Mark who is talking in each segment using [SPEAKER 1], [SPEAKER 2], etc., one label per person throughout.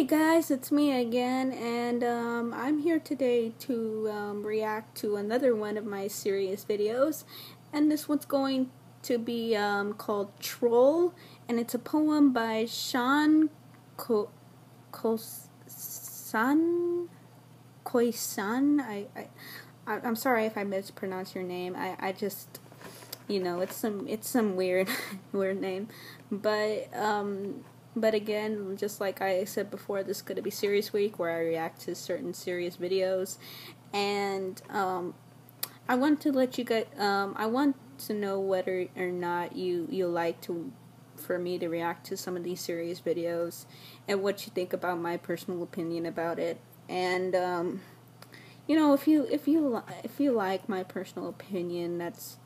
[SPEAKER 1] Hey guys, it's me again, and I'm here today to react to another one of my serious videos, and this one's going to be called Troll, and it's a poem by Sean Koyczan. I'm sorry if I mispronounce your name. I just, it's some weird weird name, but again, just like I said before, this is going to be Serious Week, where I react to certain serious videos, and I want to let you guys, I want to know whether or not you like for me to react to some of these serious videos, and what you think about my personal opinion about it, and if you like my personal opinion, that's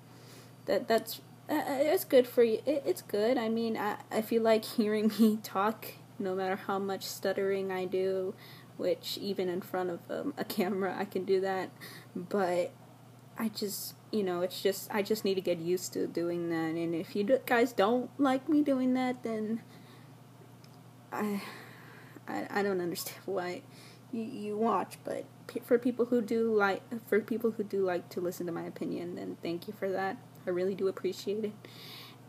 [SPEAKER 1] it's good for you. It's good. I mean, I feel like hearing me talk, no matter how much stuttering I do, which even in front of a camera I can do that, but I just, I just need to get used to doing that, and if you guys don't like me doing that, then I don't understand why you watch, but for people who do like to listen to my opinion, then thank you for that. I really do appreciate it.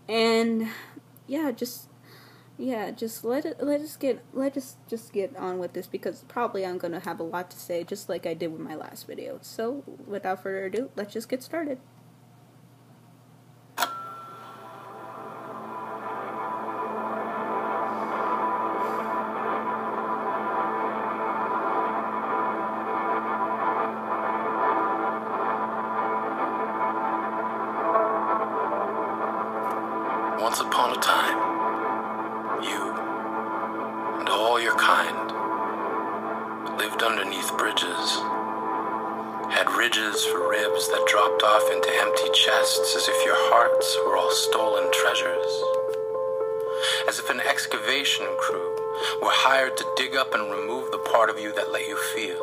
[SPEAKER 1] And just let us just get on with this, because probably I'm gonna have a lot to say, just like I did with my last video. So without further ado, let's just get started.
[SPEAKER 2] Once upon a time, you and all your kind lived underneath bridges, had ridges for ribs that dropped off into empty chests, as if your hearts were all stolen treasures, as if an excavation crew were hired to dig up and remove the part of you that let you feel.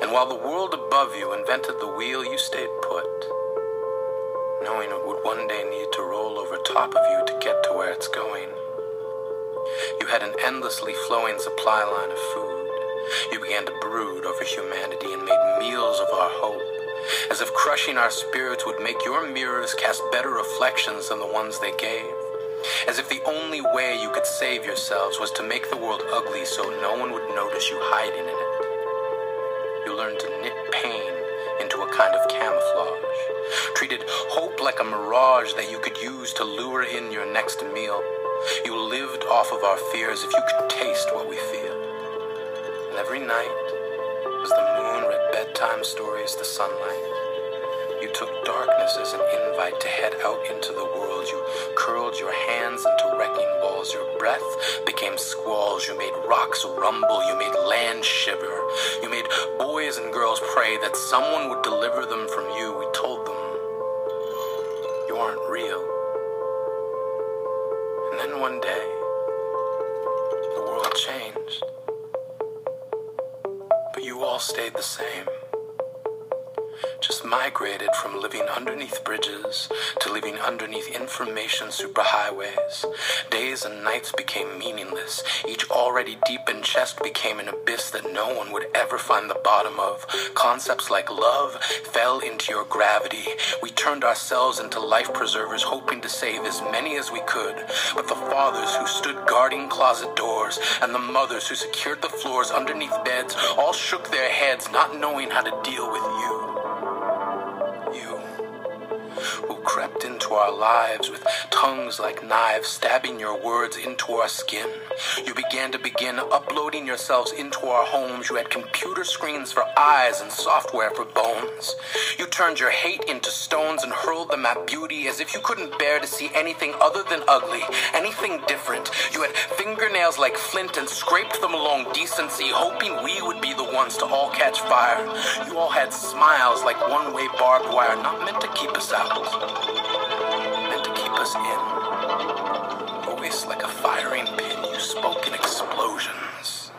[SPEAKER 2] And while the world above you invented the wheel, you stayed put, knowing it would one day need to roll over top of you to get to where it's going. You had an endlessly flowing supply line of food. You began to brood over humanity and made meals of our hope, as if crushing our spirits would make your mirrors cast better reflections than the ones they gave, as if the only way you could save yourselves was to make the world ugly so no one would notice you hiding in it. You learned to knit pain into a kind of camouflage, treated hope like a mirage that you could use to lure in your next meal. You lived off of our fears if you could taste what we feel. And every night, as the moon read bedtime stories to sunlight, you took darkness as an invite to head out into the world. You curled your hands into wrecking balls. Your breath became squalls. You made rocks rumble. You made land shiver. You made boys and girls pray that someone would deliver them from you. We told them, you aren't real. And then one day, the world changed. But you all stayed the same. Just migrated from living underneath bridges to living underneath information superhighways. Days and nights became meaningless. Each already deepened chest became an abyss that no one would ever find the bottom of. Concepts like love fell into your gravity. We turned ourselves into life preservers, hoping to save as many as we could. But the fathers who stood guarding closet doors and the mothers who secured the floors underneath beds all shook their heads, not knowing how to deal with you. You, who crept into our lives with tongues like knives, stabbing your words into our skin. You began uploading yourselves into our homes. You had computer screens for eyes and software for bones. You turned your hate into stones and hurled them at beauty, as if you couldn't bear to see anything other than ugly, anything different. You had fingernails like flint and scraped them along decency, hoping we would be the ones to all catch fire. You all had smiles like one-way barbed wire, not meant to keep us out, meant to keep us in. Voice like a firing pin, you spoke in explosions.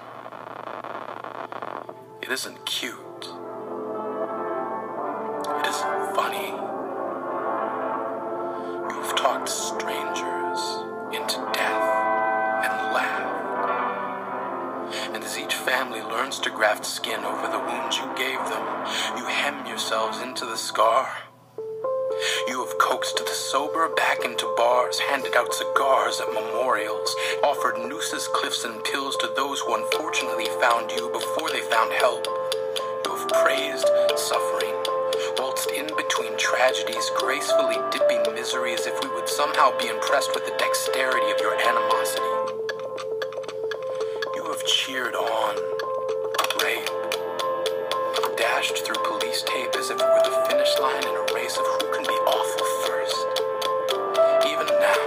[SPEAKER 2] It isn't cute. It isn't funny. You've talked strangers into death and laughed. And as each family learns to graft skin over the wounds you gave them, you hem yourselves into the scar. You have coaxed the sober back into bars, handed out cigars at memorials, offered nooses, cliffs, and pills to those who unfortunately found you before they found help. You have praised suffering, waltzed in between tragedies, gracefully dipping misery as if we would somehow be impressed with the dexterity of your animosity. You have cheered on rape, dashed through police tape as if it were the finish line in a race of who can be awful first. Even now,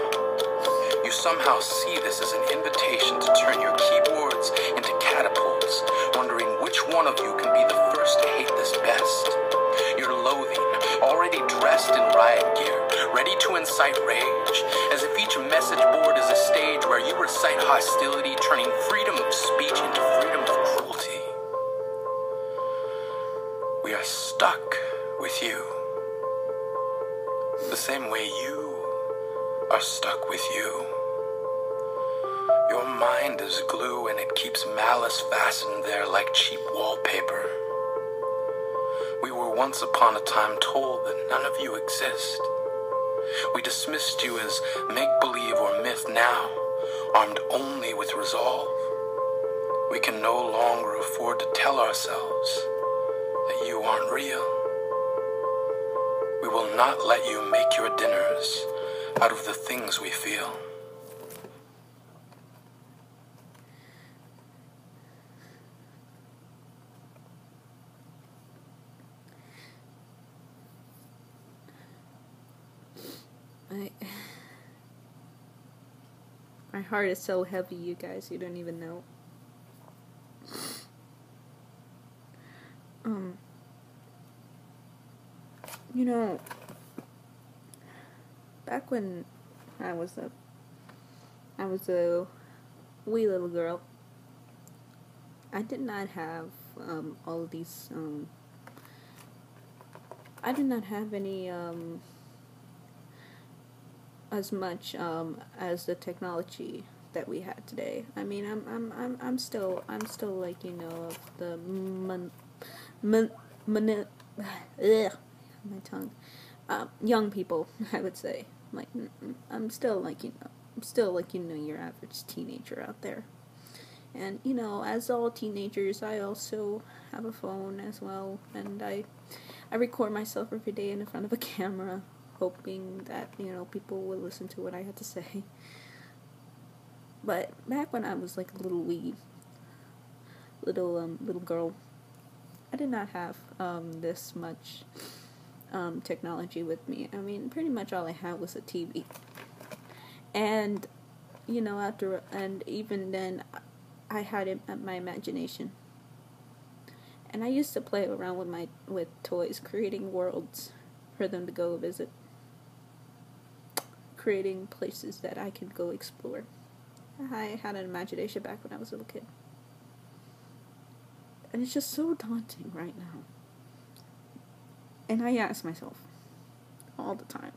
[SPEAKER 2] you somehow see this as an invitation to turn your keyboards into catapults, wondering which one of you can be the first to hate this best. Your loathing, already dressed in riot gear, ready to incite rage, as if each message board is a stage where you recite hostility, turning freedom of speech into freedom of cruelty. We are stuck with you, the same way you are stuck with you. Your mind is glue and it keeps malice fastened there like cheap wallpaper. We were once upon a time told that none of you exist. We dismissed you as make-believe or myth now, armed only with resolve. We can no longer afford to tell ourselves that you aren't real. We will not let you make your dinners out of the things we feel.
[SPEAKER 1] My heart is so heavy, you guys, you don't even know. You know, back when I was a wee little girl, I did not have all of these. I did not have any as much as the technology that we had today. I mean, I'm still like, you know, of the my tongue, young people, I would say. Like, I'm still like, you know, your average teenager out there. And, you know, as all teenagers, I also have a phone as well, and I record myself every day in front of a camera, hoping that, you know, people will listen to what I had to say. But back when I was like a little little girl, I did not have this much technology with me. I mean, pretty much all I had was a TV. And, you know, and even then, I had my imagination. And I used to play around with toys, creating worlds for them to go visit, creating places that I could go explore. I had an imagination back when I was a little kid. And it's just so daunting right now. And I ask myself all the time,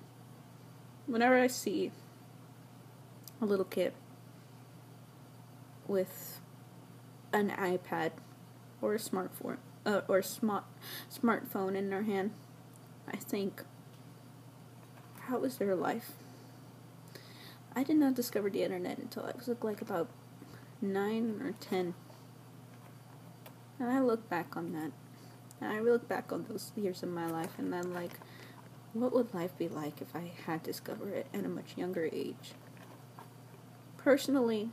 [SPEAKER 1] whenever I see a little kid with an iPad or a smartphone smartphone in their hand, I think, how is their life? I did not discover the internet until I was like about 9 or 10. And I look back on that. And I look back on those years of my life, and I'm like, what would life be like if I had discovered it at a much younger age? Personally,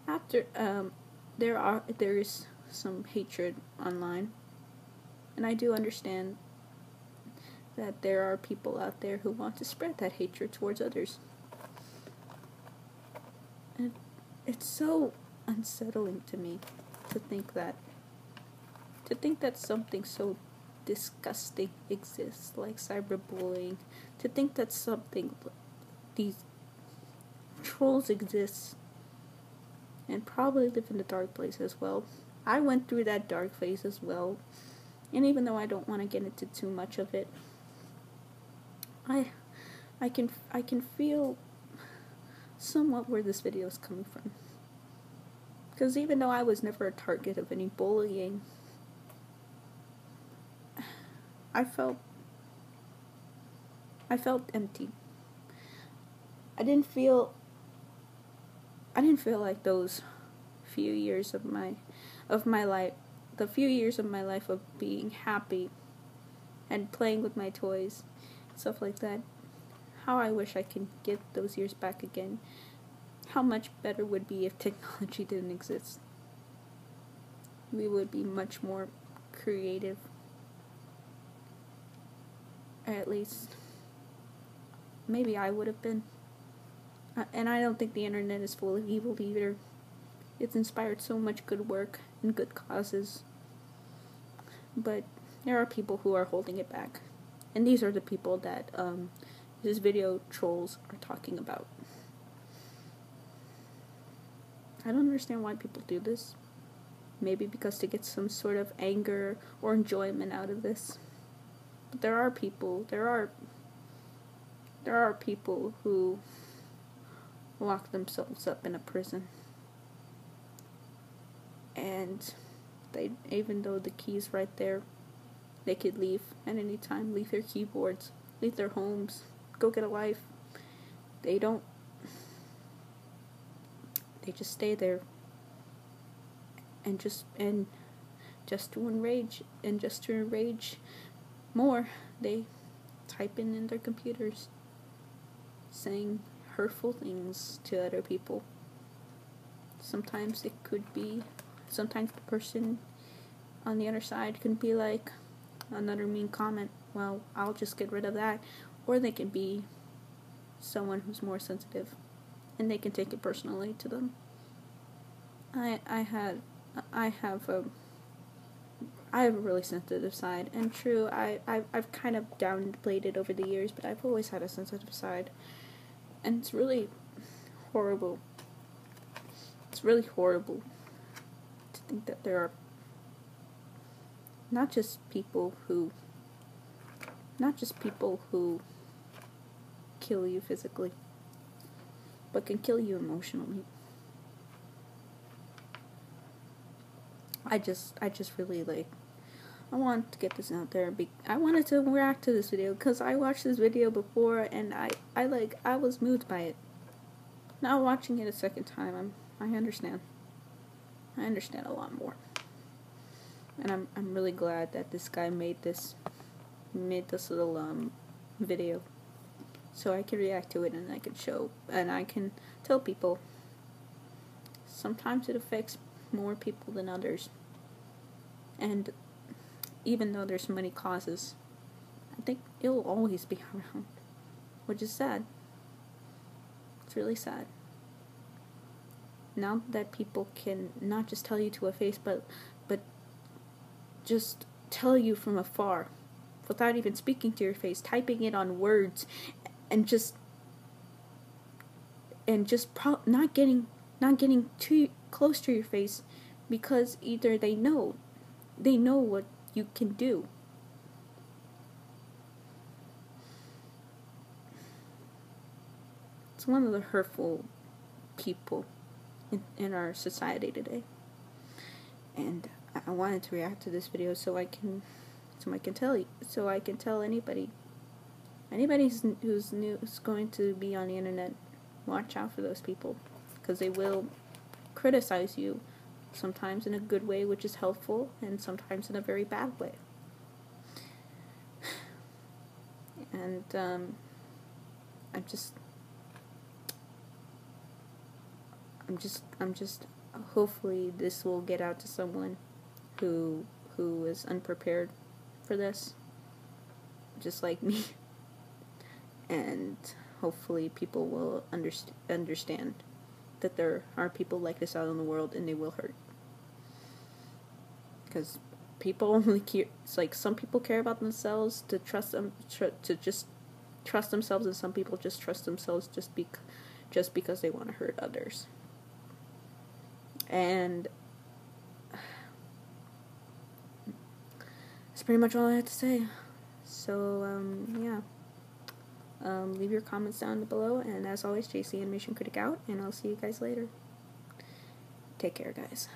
[SPEAKER 1] after there is some hatred online, and I do understand that there are people out there who want to spread that hatred towards others. And it's so unsettling to me to think that something so disgusting exists, like cyberbullying, to think that these trolls exist and probably live in the dark place as well. I went through that dark phase as well, and even though I don't want to get into too much of it, I can feel somewhat where this video is coming from. Because even though I was never a target of any bullying, I felt empty. I didn't feel like those few years of my life, the few years of my life of being happy and playing with my toys, stuff like that. How I wish I could get those years back again. How much better it would be if technology didn't exist. We would be much more creative. Or at least, maybe I would have been. And I don't think the internet is full of evil either. It's inspired so much good work and good causes. But there are people who are holding it back. And these are the people that these video trolls are talking about. I don't understand why people do this. Maybe because to get some sort of anger or enjoyment out of this. But there are people who lock themselves up in a prison. And they, even though the key's right there, they could leave at any time, leave their keyboards, leave their homes, go get a life. They don't. They just stay there. And just to enrage more, they type in their computers, saying hurtful things to other people. Sometimes the person on the other side can be like another mean comment. Well, I'll just get rid of that. Or they can be someone who's more sensitive, and they can take it personally to them. I have a really sensitive side, and true, I've kind of downplayed it over the years, but I've always had a sensitive side, and it's really horrible. It's really horrible to think that there are not just people who kill you physically, but can kill you emotionally. I just really I want to get this out there. I wanted to react to this video because I watched this video before and I was moved by it. Now watching it a second time, I understand. I understand a lot more. And I'm really glad that this guy made this little video, so I can react to it and I can show and I can tell people. Sometimes it affects more people than others, and even though there's many causes, I think it'll always be around, which is sad. It's really sad. Now that people can not just tell you to a face, but just tell you from afar, without even speaking to your face, typing it on words, and not getting too close to your face, because either they know what you can do. It's one of the hurtful people in our society today, and I wanted to react to this video so I can tell anybody who's going to be on the internet, watch out for those people, because they will criticize you, sometimes in a good way, which is helpful, and sometimes in a very bad way. And I'm just hopefully this will get out to someone who is unprepared for this, just like me, and hopefully people will understand that there are people like this out in the world, and they will hurt. Because people only care. It's like some people care about themselves to just trust themselves, and some people just trust themselves just because they want to hurt others. And that's pretty much all I have to say. So yeah. Leave your comments down below, and as always, JC Animation Critic out, and I'll see you guys later. Take Take care, guys.